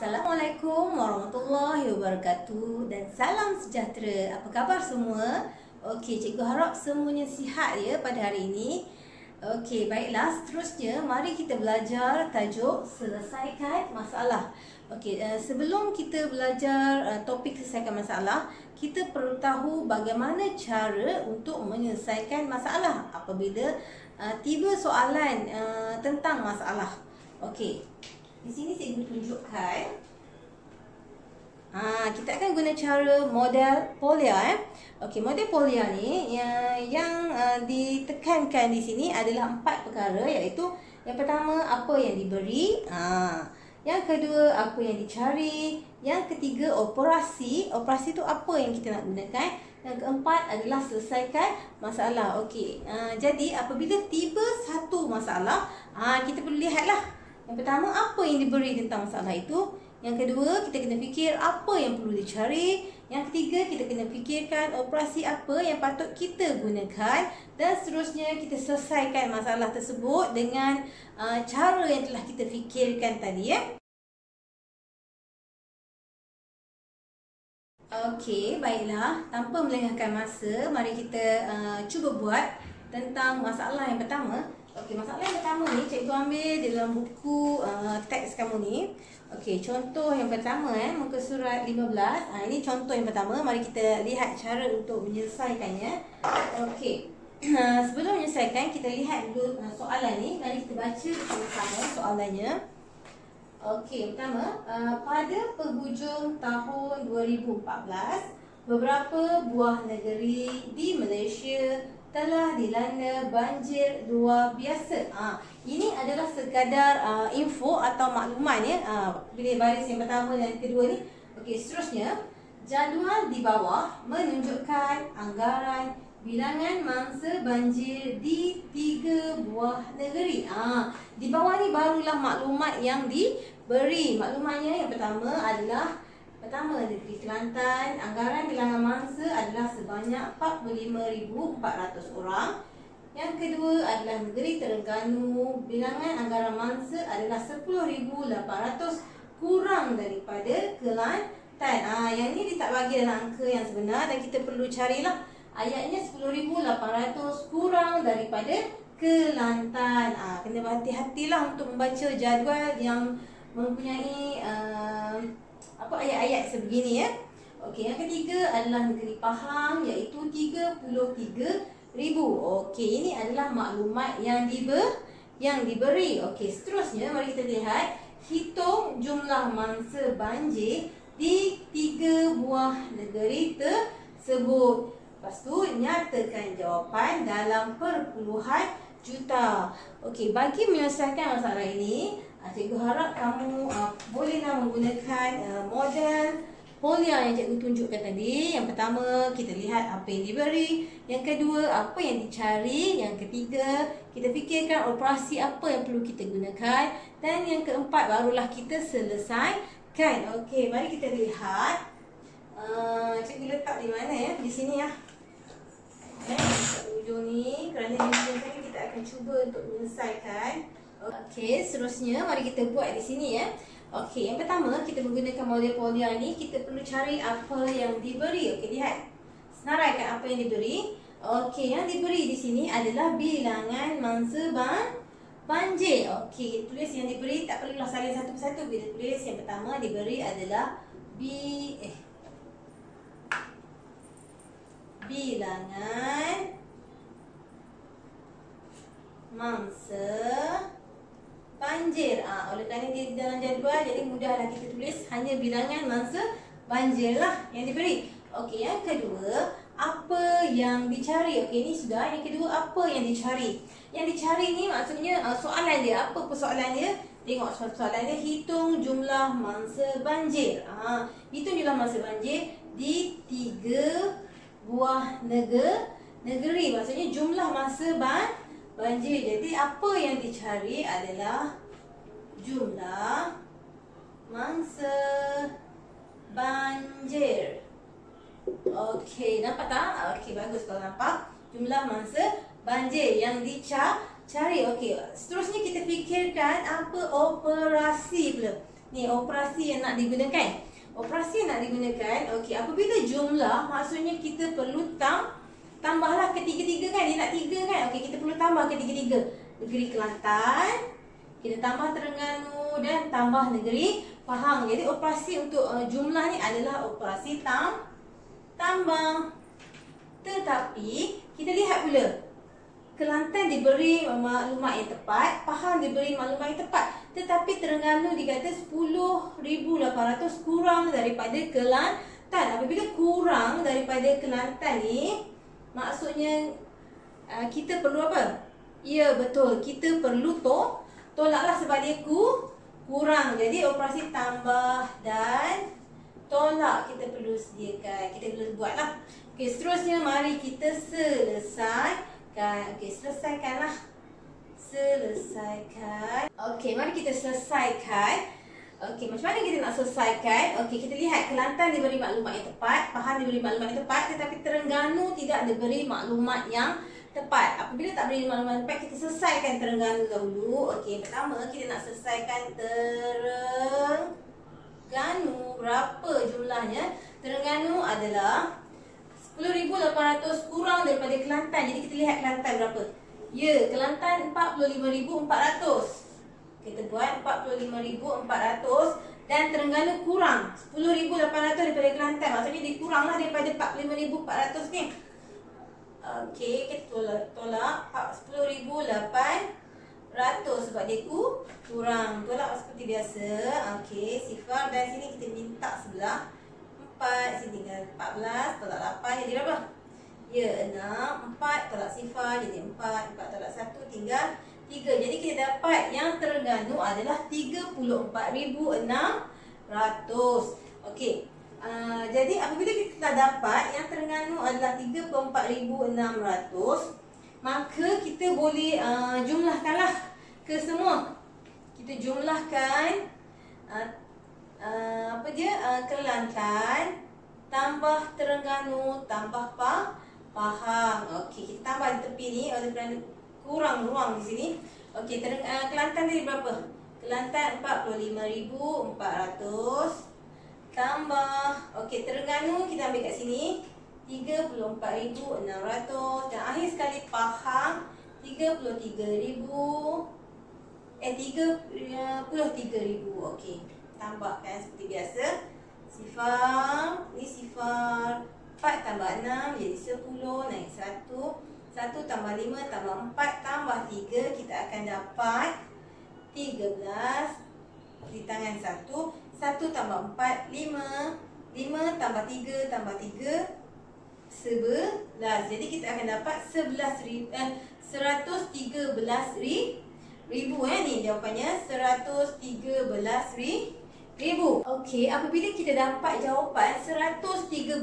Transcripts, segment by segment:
Assalamualaikum warahmatullahi wabarakatuh dan salam sejahtera. Apa khabar semua? Okey, cikgu harap semuanya sihat ya pada hari ini. Okey, baiklah, seterusnya mari kita belajar tajuk selesaikan masalah. Okey, sebelum kita belajar topik selesaikan masalah, kita perlu tahu bagaimana cara untuk menyelesaikan masalah apabila tiba soalan tentang masalah. Okey. Di sini saya tunjukkan. Kita akan guna cara model Polya. Okey, model Polya ni yang ditekankan di sini adalah 4 perkara, iaitu yang pertama apa yang diberi, yang kedua apa yang dicari, yang ketiga operasi tu apa yang kita nak gunakan, yang keempat adalah selesaikan masalah. Okey, jadi apabila tiba satu masalah, kita perlu lihatlah. Yang pertama, apa yang diberi tentang masalah itu. Yang kedua, kita kena fikir apa yang perlu dicari. Yang ketiga, kita kena fikirkan operasi apa yang patut kita gunakan. Dan seterusnya, kita selesaikan masalah tersebut dengan cara yang telah kita fikirkan tadi ya. Okey, baiklah. Tanpa melengahkan masa, mari kita cuba buat tentang masalah yang pertama. Okey, masalah yang pertama ni cikgu ambil dalam buku teks kamu ni. Okey, contoh yang pertama muka surat 15. Ini contoh yang pertama. Mari kita lihat cara untuk menyelesaikannya. Okey. Sebelum menyelesaikan, kita lihat dulu soalan ni. Mari kita baca bersama soalannya. Okey, pertama, pada penghujung tahun 2014, beberapa buah negeri di Malaysia telah dilanda banjir luar biasa. Ini adalah sekadar info atau maklumat ya. Pilih baris yang pertama dan kedua ni. Okey, seterusnya jadual di bawah menunjukkan anggaran bilangan mangsa banjir di 3 buah negeri. Di bawah ni barulah maklumat yang diberi. Maklumatnya yang pertama adalah negeri Kelantan, anggaran bilangan mangsa adalah sebanyak 45,400 orang. Yang kedua adalah negeri Terengganu, bilangan anggaran mangsa adalah 10,800 kurang daripada Kelantan. Yang ni dia tak bagi dalam angka yang sebenar dan kita perlu carilah. Ayatnya 10,800 kurang daripada Kelantan. Kena berhati-hatilah untuk membaca jadual yang mempunyai ayat-ayat sebegini ya. Okey, yang ketiga adalah negeri Pahang, iaitu 33,000. Okey, ini adalah maklumat yang diberi. Okey, seterusnya mari kita lihat hitung jumlah mangsa banjir di 3 buah negeri tersebut. Lepas tu nyatakan jawapan dalam perpuluhan juta. Okey, bagi menyelesaikan masalah ini, cikgu harap kamu bolehlah menggunakan model Polya yang cikgu tunjukkan tadi. Yang pertama, kita lihat apa yang diberi. Yang kedua, apa yang dicari. Yang ketiga, kita fikirkan operasi apa yang perlu kita gunakan. Dan yang keempat, barulah kita selesaikan. Okey, mari kita lihat. Cikgu letak di mana ya? Di sini ya. Di ujung ni. Kerana di ujung tadi kita akan cuba untuk menyelesaikan. Okey, seterusnya mari kita buat di sini ya. Okey, yang pertama kita menggunakan model Polya ni, kita perlu cari apa yang diberi. Okey, lihat. Senaraikan apa yang diberi. Okey, yang diberi di sini adalah bilangan mangsa banjir. Okey, tulis yang diberi, tak perlulah salin satu persatu. Bila tulis yang pertama diberi adalah bilangan mangsa banjir. Oleh kerana dia di dalam jadual, jadi mudahlah kita tulis hanya bilangan mangsa banjir lah yang diberi. Okey, yang kedua, apa yang dicari. Okey, ini sudah. Yang kedua, apa yang dicari. Yang dicari ni maksudnya soalan dia. Apa persoalan dia? Tengok soalan dia, hitung jumlah mangsa banjir. Hitung jumlah mangsa banjir di 3 buah negeri. Maksudnya jumlah mangsa banjir. Jadi apa yang dicari adalah jumlah mangsa banjir. Okey, nampak tak? Okey, bagus kalau nampak. Jumlah mangsa banjir yang dicari. Okey, seterusnya kita fikirkan apa operasi pula. Ni operasi yang nak digunakan. Operasi yang nak digunakan, okey, apabila jumlah, maksudnya kita perlu tambahlah ketiga-tiga kan. Dia nak 3 kan. Okey, kita perlu tambah ketiga-tiga. Negeri Kelantan, kita tambah Terengganu dan tambah negeri Pahang. Jadi operasi untuk jumlah ni adalah operasi tambah. Tetapi kita lihat pula, Kelantan diberi maklumat yang tepat, Pahang diberi maklumat yang tepat. Tetapi Terengganu dikata 10,800 kurang daripada Kelantan. Apabila kurang daripada Kelantan ni, maksudnya kita perlu apa? Ya, betul, kita perlu tolaklah sebab dia kurang. Jadi operasi tambah dan tolak kita perlu sediakan. Kita perlu buatlah. Okey, seterusnya mari kita selesaikan. Okey, selesaikanlah. Selesaikan. Okey, mari kita selesaikan. Okey, macam mana kita nak selesaikan? Okey, kita lihat Kelantan diberi maklumat yang tepat, Pahang diberi maklumat yang tepat, tetapi Terengganu tidak diberi maklumat yang tepat. Apabila tak beri maklumat yang tepat, kita selesaikan Terengganu dahulu. Okey, pertama kita nak selesaikan Terengganu. Berapa jumlahnya? Terengganu adalah 10,800 kurang daripada Kelantan. Jadi kita lihat Kelantan berapa? Ya, Kelantan 45,400. Kita buat 45,400 dan Terengganu kurang 10,800 daripada Kelantan. Maksudnya dia kuranglah daripada 45,400 ni. Okey, kita tolak 10,800 sebab dia kurang. Tolak seperti biasa. Okey, sifar dan sini kita minta sebelah 4. Sini tinggal 14, tolak 8 jadi berapa? Ya, 6, 4 tolak sifar jadi 4, 4 tolak 1 tinggal 3. Jadi kita dapat yang Terengganu adalah 34,600. Okey. Jadi apabila kita dah dapat yang Terengganu adalah 34,600, maka kita boleh jumlahkanlah ke semua. Kita jumlahkan Kelantan tambah Terengganu tambah Pahang. Okey, kita tambah di tepi ni oleh kerana kurang ruang di sini. Okey, Kelantan tadi berapa? Kelantan 45,400 tambah, okey, Terengganu kita ambil kat sini 34,600 dan akhir sekali Pahang 33,000. Okey, tambahkan seperti biasa. Sifar, ni sifar 4 tambah 6 jadi 10, naik 1. 1 tambah 5 tambah 4 tambah 3, kita akan dapat 13 di tangan 1. 1 tambah 4, 5. 5 tambah 3 tambah 3, 11. Jadi kita akan dapat 113,000 ni jawapannya, 113,000. Okey, apabila kita dapat jawapan 113,000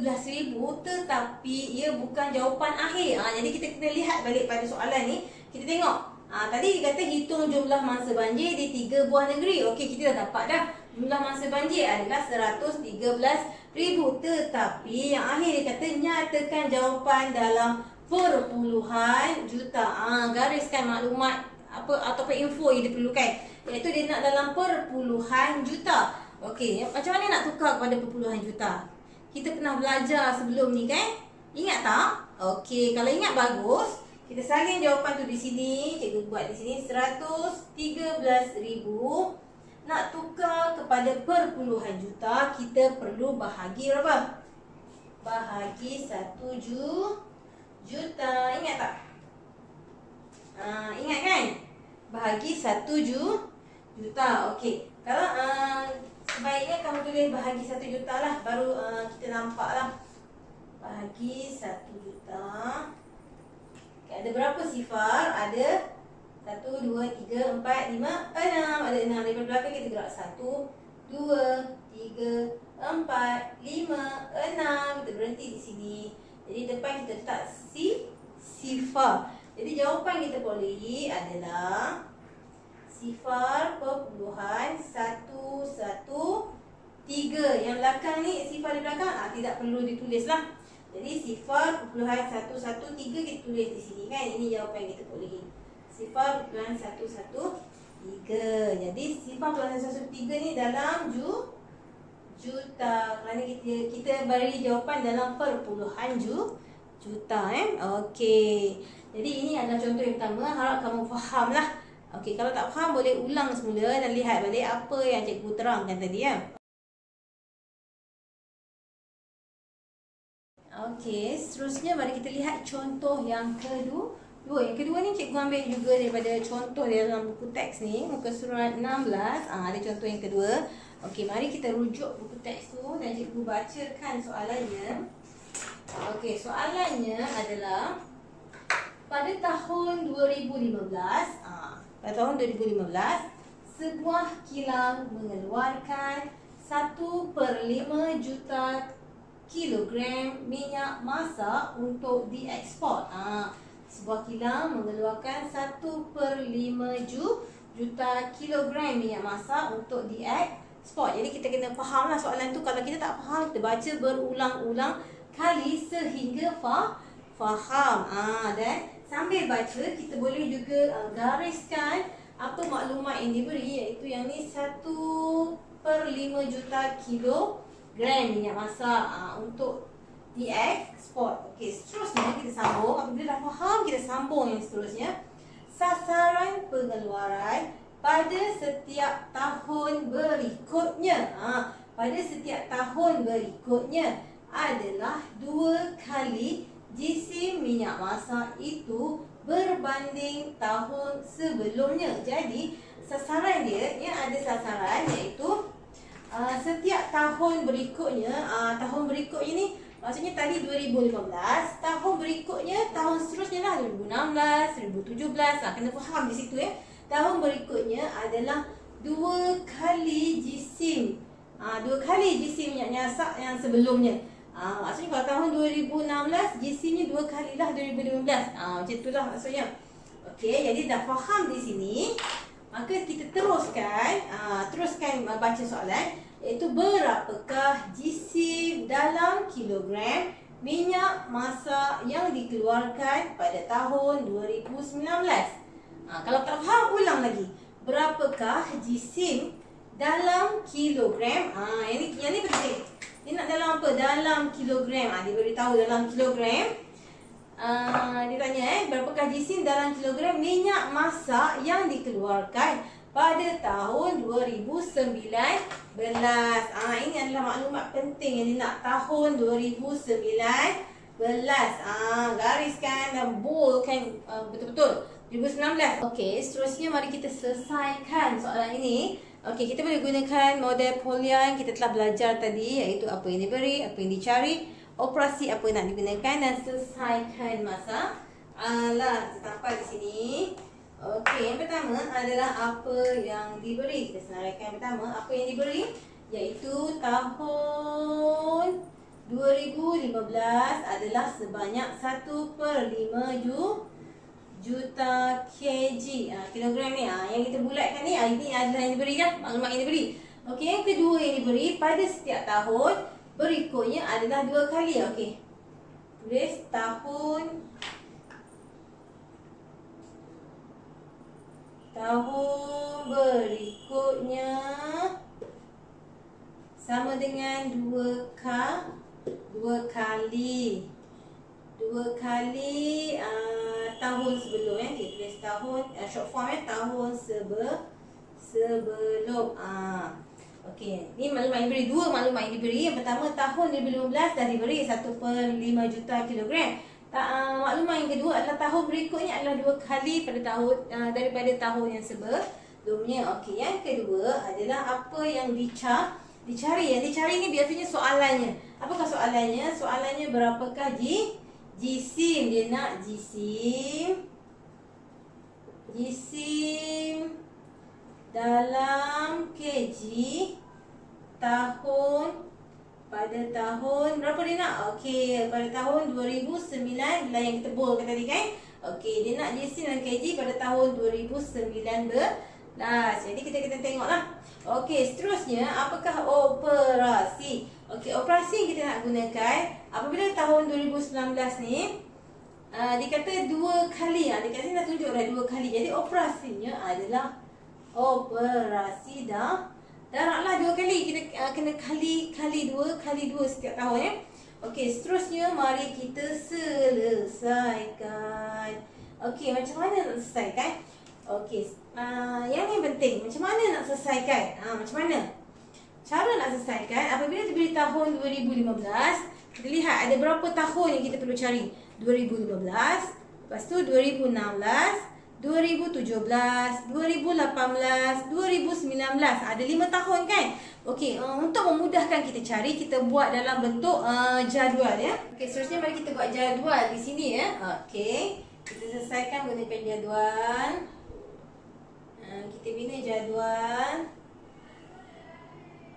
tetapi ia bukan jawapan akhir. Jadi kita kena lihat balik pada soalan ni. Kita tengok. Tadi dia kata hitung jumlah mangsa banjir di 3 buah negeri. Okey, kita dah dapat dah. Jumlah mangsa banjir adalah 113,000. Tetapi yang akhir dia kata nyatakan jawapan dalam perpuluhan juta. Gariskan maklumat apa ataupun info yang diperlukan, iaitu dia nak dalam perpuluhan juta. Okey, macam mana nak tukar kepada perpuluhan juta? Kita pernah belajar sebelum ni kan? Ingat tak? Okey, kalau ingat bagus. Kita salin jawapan tu di sini. Cikgu buat di sini 113,000. Nak tukar kepada perpuluhan juta, kita perlu bahagi berapa? Bahagi 1 juta. Ingat tak? Ingat kan? Bahagi 1 juta. Okey. Kalau sebaiknya kamu tulis bahagi 1 juta lah, baru kita nampak lah. Bahagi 1 juta. Okay, ada berapa sifar? Ada 1, 2, 3, 4, 5, 6. Ada 6. Daripada belakang kita gerak 1, 2, 3, 4, 5, 6. Kita berhenti di sini. Jadi depan kita letak sifar. Jadi jawapan kita boleh adalah sifar perpuluhan 113. Yang belakang ni, sifar di belakang tidak perlu ditulis lah. Jadi sifar perpuluhan 113 kita tulis di sini kan. Ini jawapan kita boleh. Sifar perpuluhan 113. 3. Jadi simpan plus 1/3 ni dalam juta. Kerana kita beri jawapan dalam perpuluhan juta. Okey. Jadi ini adalah contoh yang pertama. Harap kamu faham lah. Okey, kalau tak faham boleh ulang semula dan lihat balik apa yang cikgu terangkan tadi ya. Okey, seterusnya mari kita lihat contoh yang kedua. Yang kedua ni cikgu ambil juga daripada contoh dalam buku teks ni, muka surat 16. Ada contoh yang kedua. Okey, mari kita rujuk buku teks tu dan cikgu bacakan soalannya. Okey, soalannya adalah pada tahun 2015, pada tahun 2015, sebuah kilang mengeluarkan 1/5 juta kilogram minyak masak untuk diekspor. Sebuah kilang mengeluarkan 1/5 juta kilogram minyak masak untuk diekspor. Jadi kita kena fahamlah soalan tu. Kalau kita tak faham, kita baca berulang-ulang kali sehingga faham. Dan sambil baca, kita boleh juga gariskan apa maklumat yang diberi, iaitu yang ni 1/5 juta kilogram minyak masak untuk diekspor. Okey, seterusnya kita sambung. Apabila dah faham, kita sambung yang seterusnya. Sasaran pengeluaran pada setiap tahun berikutnya. Pada setiap tahun berikutnya adalah 2 kali jisim minyak masak itu berbanding tahun sebelumnya. Jadi sasaran dia ada sasaran, iaitu setiap tahun berikutnya. Tahun berikutnya ni maksudnya tadi 2015, tahun berikutnya, tahun seterusnya lah 2016, 2017. Kena faham di situ ya. Tahun berikutnya adalah 2 kali jisim. 2 kali jisim minyak masak yang sebelumnya. Maksudnya kalau tahun 2016, jisimnya 2 kali lah 2015. Macam itulah maksudnya. Okey, jadi dah faham di sini. Maka kita teruskan baca soalan, iaitu berapakah jisim dalam kilogram minyak masak yang dikeluarkan pada tahun 2019. Kalau tak faham, ulang lagi. Berapakah jisim dalam kilogram? Yang ni penting. Dia nak dalam apa? Dalam kilogram. Dia beritahu dalam kilogram. Dia tanya berapakah jisim dalam kilogram minyak masak yang dikeluarkan pada tahun 2019. Ini adalah maklumat penting yang dia nak. Tahun 2019. Gariskan dan boldkan betul-betul 2019. Okey, seterusnya mari kita selesaikan soalan ini. Okey, kita boleh gunakan model Polian. Kita telah belajar tadi, iaitu apa yang diberi, apa yang dicari, operasi apa yang nak digunakan, dan selesaikan masalah. Sampai di sini. Okey, yang pertama adalah apa yang diberi. Kita senaraikan pertama apa yang diberi, iaitu tahun 2015 adalah sebanyak 1/5 juta kg. Kilogram ni. Yang kita bulatkan ni, ini adalah yang diberi dah, maklumat yang diberi. Okey, yang kedua yang diberi, pada setiap tahun berikutnya adalah 2 kali. Okey, tulis tahun berikutnya sama dengan 2 kali tahun sebelum. Kita tulis tahun, short form tahun sebelum. Okey, ni maklumat yang diberi. 2 maklumat yang diberi. Yang pertama, tahun 2015 dah diberi 1/5 juta kilogram. Maklumat yang kedua adalah tahun berikutnya adalah 2 kali daripada tahun yang sebelumnya. Okey, yang kedua adalah apa yang dicari. Yang dicari ni biasanya soalannya. Apakah soalannya? Soalannya berapakah jisim. Dia nak jisim dalam kg pada tahun berapa dia nak? Okey, pada tahun 2009 lah yang kita boldkan tadi kan. Okey, dia nak jisim dalam kg pada tahun 2019. Jadi kita tengoklah. Okey, seterusnya apakah operasi? Okey, operasi yang kita nak gunakan apabila tahun 2019 ni dikata 2 kali. Dekat sini dah tunjuk dah 2 kali. Jadi operasinya adalah operasi daratlah 2 kali. Kita kena kali 2 setiap tahun ya. Okey, seterusnya mari kita selesaikan. Okey, macam mana nak selesaikan? Okey, yang penting macam mana nak selesaikan? Macam mana? Cara nak selesaikan apabila diberi tahun 2015, kita lihat ada berapa tahun yang kita perlu cari. 2015, lepas tu 2016, 2017, 2018, 2019. Ada 5 tahun kan? Okey, untuk memudahkan kita cari, kita buat dalam bentuk jadual ya. Okey, seterusnya mari kita buat jadual di sini ya. Okey, kita selesaikan gunakan jadual. Kita bina jadual.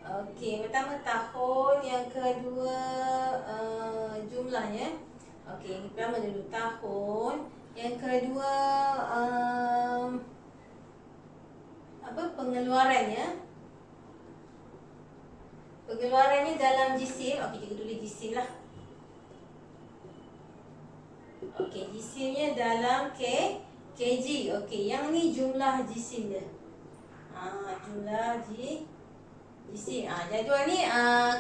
Okey, pertama tahun, yang kedua jumlahnya. Okey, yang pertama dulu tahun, yang kedua pengeluarannya. Pengeluarannya dalam jisim. Okey, kita tulis jisim lah. Okey, jisimnya dalam kg. Okey, yang ni jumlah jisim dia. Jumlah jisim. Jadual ni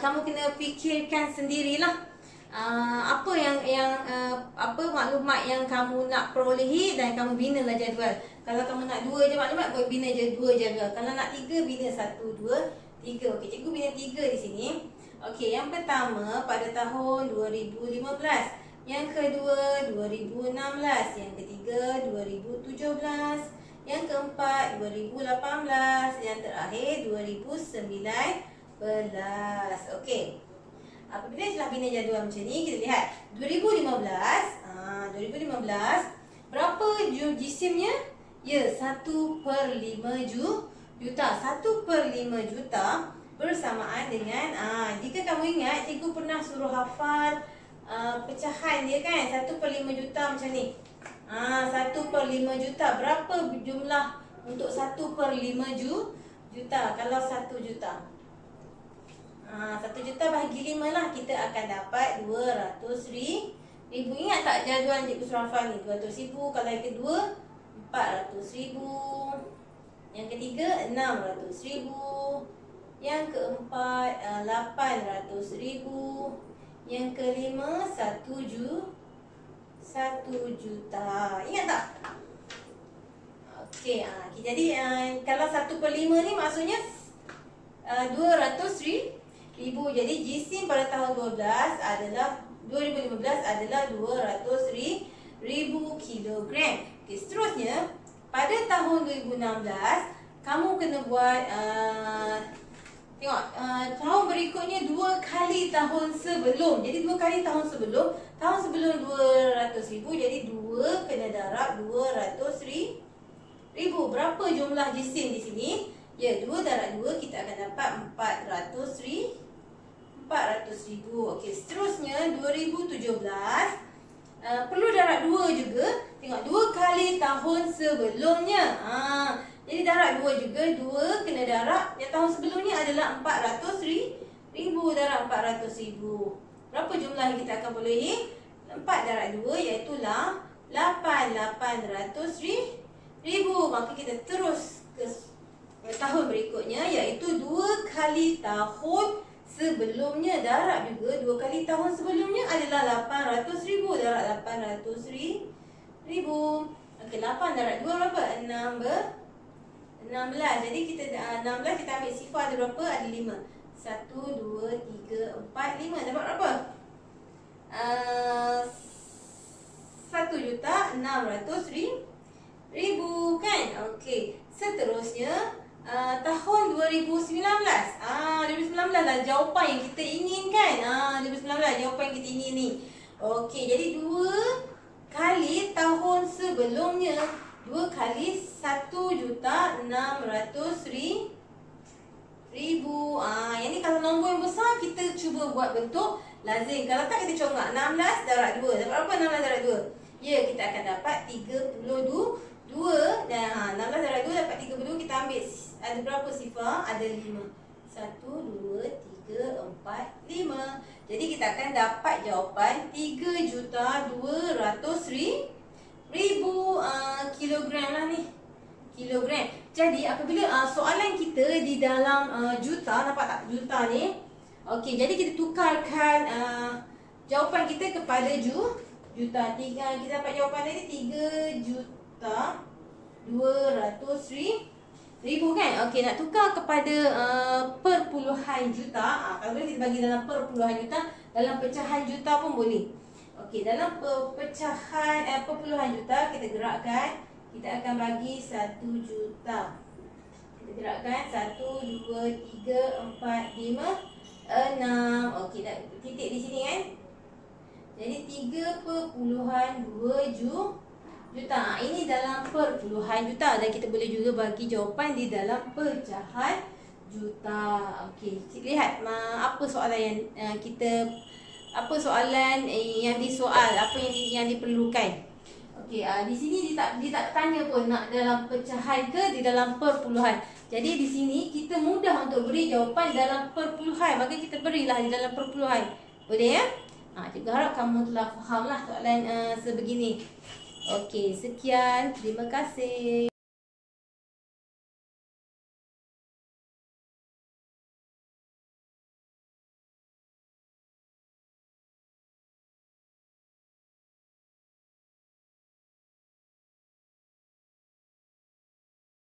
kamu kena fikirkan sendirilah. Apa apa maklumat yang kamu nak perolehi dan kamu binalah jadual. Kalau kamu nak 2 je maklumat, buat bina je 2 jadual. Kalau nak 3, bina 1, 2, 3. Okey, cikgu bina 3 di sini. Okey, yang pertama pada tahun 2015. Yang kedua 2016. Yang ketiga 2017. Yang keempat 2018. Yang terakhir 2019. Okey. Apabila telah bina jadual macam ni, kita lihat 2015. 2015 berapa jisimnya? Ya, 1/5 juta. 1/5 juta bersamaan dengan jika kamu ingat, cikgu pernah suruh hafal pecahan dia kan. 1/5 juta macam ni. 1/5 juta. Berapa jumlah untuk 1/5 juta? Kalau 1 juta, 1 juta bahagi 5 lah, kita akan dapat 200,000. Ingat tak jadual cikgu suruh hafal ni? 200,000. Kalau yang kedua 400,000. Yang ketiga 600,000. Yang keempat 800,000. Yang kelima 1 juta. Ingat tak? Okey, jadi kalau 1/5 ni maksudnya 200,000. Jadi jisim pada tahun 2015 adalah 200,000 kilogram. Okey, seterusnya pada tahun 2016 kamu kena buat tengok tahun berikutnya 2 kali tahun sebelum. Jadi 2 kali tahun sebelum. Tahun sebelum 200,000, jadi 2 kena darab 200,000. Berapa jumlah jisim di sini? Ya, 2 darab 2 kita akan dapat 400,000. Okey, seterusnya 2017 perlu darab 2 juga. Tengok 2 kali tahun sebelumnya. Jadi darab 2 juga. 2 kena darab yang tahun sebelumnya adalah 400,000. Darab 400,000. Berapa jumlah yang kita akan perolehi? 4 darab 2 iaitu 800,000. Maka kita terus ke tahun berikutnya, iaitu 2 kali tahun sebelumnya. Darab juga 2 kali tahun sebelumnya adalah 800,000. Darab 800,000. Okey, 8 darab 2 berapa? 16. Jadi kita 16 kita ambil sifar ada berapa? Ada 5. 1, 2, 3, 4, 5. Dapat berapa? 1,600,000 kan? Okey. Seterusnya tahun 2019. 2019 lah jawapan yang kita inginkan. 2019 jawapan yang kita ingin ni. Okey, jadi 2 kali tahun sebelumnya. 2 kali 1,600,000. Yang ni kalau nombor yang besar, kita cuba buat bentuk lazim. Kalau tak, kita congak 16 darab 2. Dapat berapa 16 darab 2? Ya, kita akan dapat 32. Dan 16 darab 2 dapat 32. Kita ambil ada berapa sifar? Ada 5. 1, 2, 3, 4, 5. Jadi kita akan dapat jawapan 3,200,000 kilogram lah ni. kilogram. Jadi apabila soalan kita di dalam juta, nampak tak juta ni? Okey, jadi kita tukarkan jawapan kita kepada juta. Kita dapat jawapan tadi 3,200,000 kan? Okey, nak tukar kepada perpuluhan juta. Kalau boleh kita bagi dalam perpuluhan juta, dalam pecahan juta pun boleh. Okey, dalam pecahan perpuluhan juta kita gerakkan. Kita akan bagi 1 juta. Kita gerakkan 1, 2, 3, 4, 5, 6. Okey, dah titik di sini kan. Jadi 3.2 juta. Ini dalam perpuluhan juta. Dan kita boleh juga bagi jawapan di dalam pecahan juta. Okey, lihat apa soalan yang apa soalan yang disoal, apa yang diperlukan. Okey, di sini dia tak tanya pun nak dalam pecahan ke di dalam perpuluhan. Jadi di sini kita mudah untuk beri jawapan dalam perpuluhan, maka kita berilah di dalam perpuluhan. Boleh ya? Juga harap kamu telah fahamlah soalan sebegini. Okey, sekian. Terima kasih.